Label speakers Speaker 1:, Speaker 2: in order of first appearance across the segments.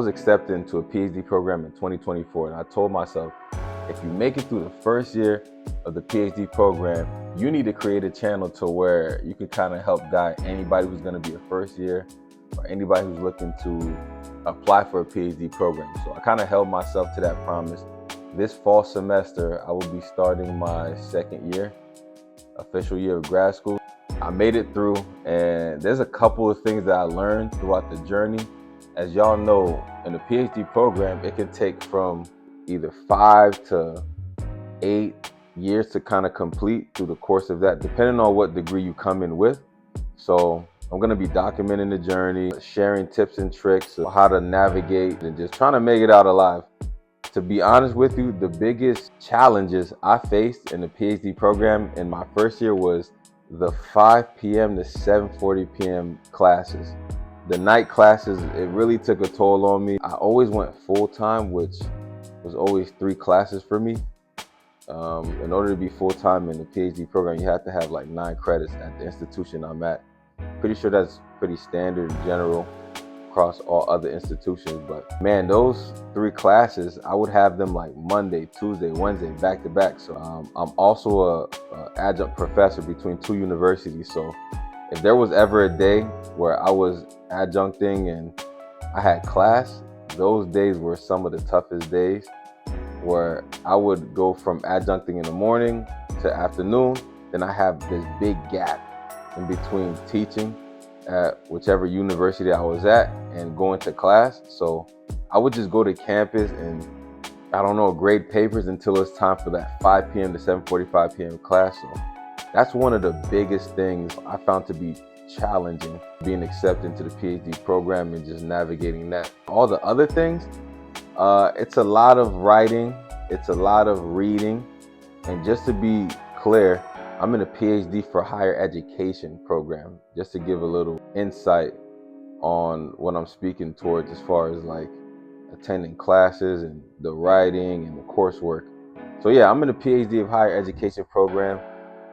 Speaker 1: was accepted into a PhD program in 2024, and I told myself, if you make it through the first year of the PhD program, you need to create a channel to where you can kind of help guide anybody who's going to be a first year or anybody who's looking to apply for a PhD program. So I kind of held myself to that promise. This fall semester, I will be starting my second year, official year of grad school. I made it through, and there's a couple of things that I learned throughout the journey. As y'all know, in a PhD program, it can take from either 5 to 8 years to kind of complete through the course of that, depending on what degree you come in with. So I'm going to be documenting the journey, sharing tips and tricks of how to navigate, and just trying to make it out alive. To be honest with you, the biggest challenges I faced in the PhD program in my first year was the 5 p.m. to 7:40 p.m. classes. The night classes, it really took a toll on me. I always went full-time, which was always 3 classes for me. In order to be full-time in the PhD program, you have to have like 9 credits at the institution I'm at. Pretty sure that's pretty standard in general across all other institutions, but man, those 3 classes, I would have them like Monday, Tuesday, Wednesday, back to back. So I'm also a adjunct professor between 2 universities. So if there was ever a day where I was adjuncting and I had class, those days were some of the toughest days, where I would go from adjuncting in the morning to afternoon, then I have this big gap in between teaching at whichever university I was at and going to class. So I would just go to campus and, I don't know, grade papers until it's time for that 5 p.m. to 7:45 p.m. class. So that's one of the biggest things I found to be challenging, being accepted into the PhD program and just navigating that. All the other things, it's a lot of writing, it's a lot of reading, and just to be clear, I'm in a PhD for higher education program, just to give a little insight on what I'm speaking towards as far as like attending classes and the writing and the coursework. So yeah, I'm in a PhD of higher education program,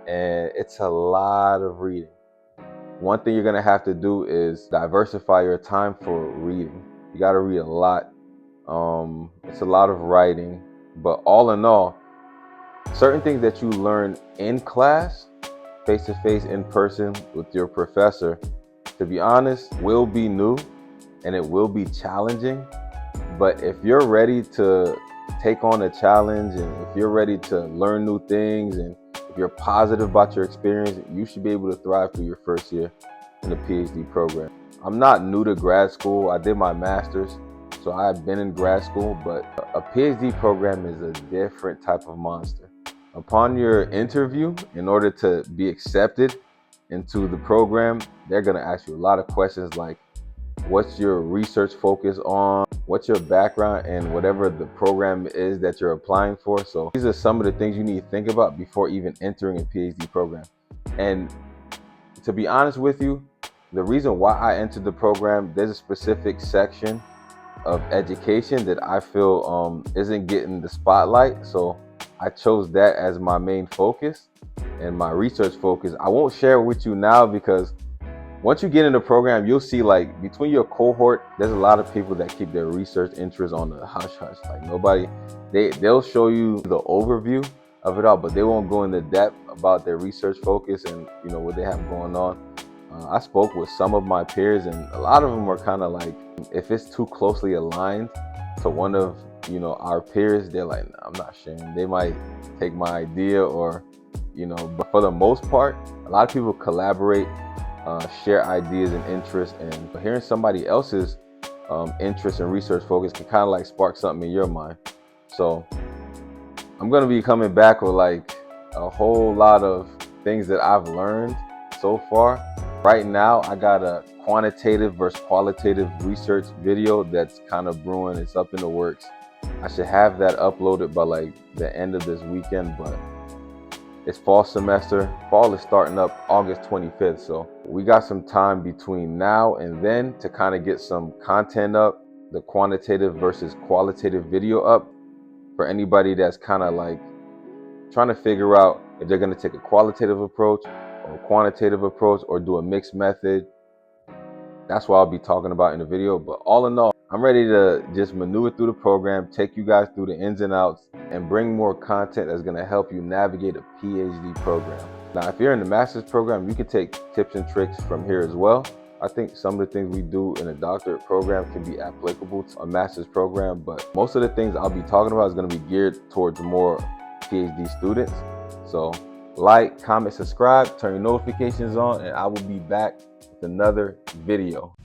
Speaker 1: and it's a lot of reading. One thing you're gonna have to do is diversify your time for reading. You gotta read a lot. It's a lot of writing, but all in all, certain things that you learn in class, face-to-face, in person with your professor, to be honest, will be new and it will be challenging. But if you're ready to take on a challenge, and if you're ready to learn new things, and if you're positive about your experience, you should be able to thrive through your first year in the PhD program. I'm not new to grad school. I did my master's, so I've been in grad school, but a PhD program is a different type of monster. Upon your interview, in order to be accepted into the program, they're gonna ask you a lot of questions like, what's your research focus on? What's your background and whatever the program is that you're applying for? So these are some of the things you need to think about before even entering a PhD program. And to be honest with you, the reason why I entered the program, there's a specific section of education that I feel isn't getting the spotlight. So I chose that as my main focus and my research focus. I won't share it with you now, because once you get in the program, you'll see like between your cohort, there's a lot of people that keep their research interests on the hush hush. Like nobody, they'll show you the overview of it all, but they won't go into depth about their research focus and what they have going on. I spoke with some of my peers, and a lot of them were kind of like, if it's too closely aligned to one of our peers, they're like, nah, I'm not sharing. They might take my idea, or but for the most part, a lot of people collaborate, share ideas and interests, and hearing somebody else's interest and research focus can kind of like spark something in your mind. So I'm going to be coming back with like a whole lot of things that I've learned so far. Right now, I got a quantitative versus qualitative research video that's kind of brewing. It's up in the works. I should have that uploaded by like the end of this weekend, but it's fall semester. Fall is starting up August 25th. So we got some time between now and then to kind of get some content up, the quantitative versus qualitative video up, for anybody that's kind of like trying to figure out if they're going to take a qualitative approach or a quantitative approach or do a mixed method. That's what I'll be talking about in the video. But all in all, I'm ready to just maneuver through the program, take you guys through the ins and outs, and bring more content that's going to help you navigate a PhD program. Now, if you're in the master's program, you can take tips and tricks from here as well. I think some of the things we do in a doctorate program can be applicable to a master's program, but most of the things I'll be talking about is going to be geared towards more PhD students. So like, comment, subscribe, turn your notifications on, and I will be back with another video.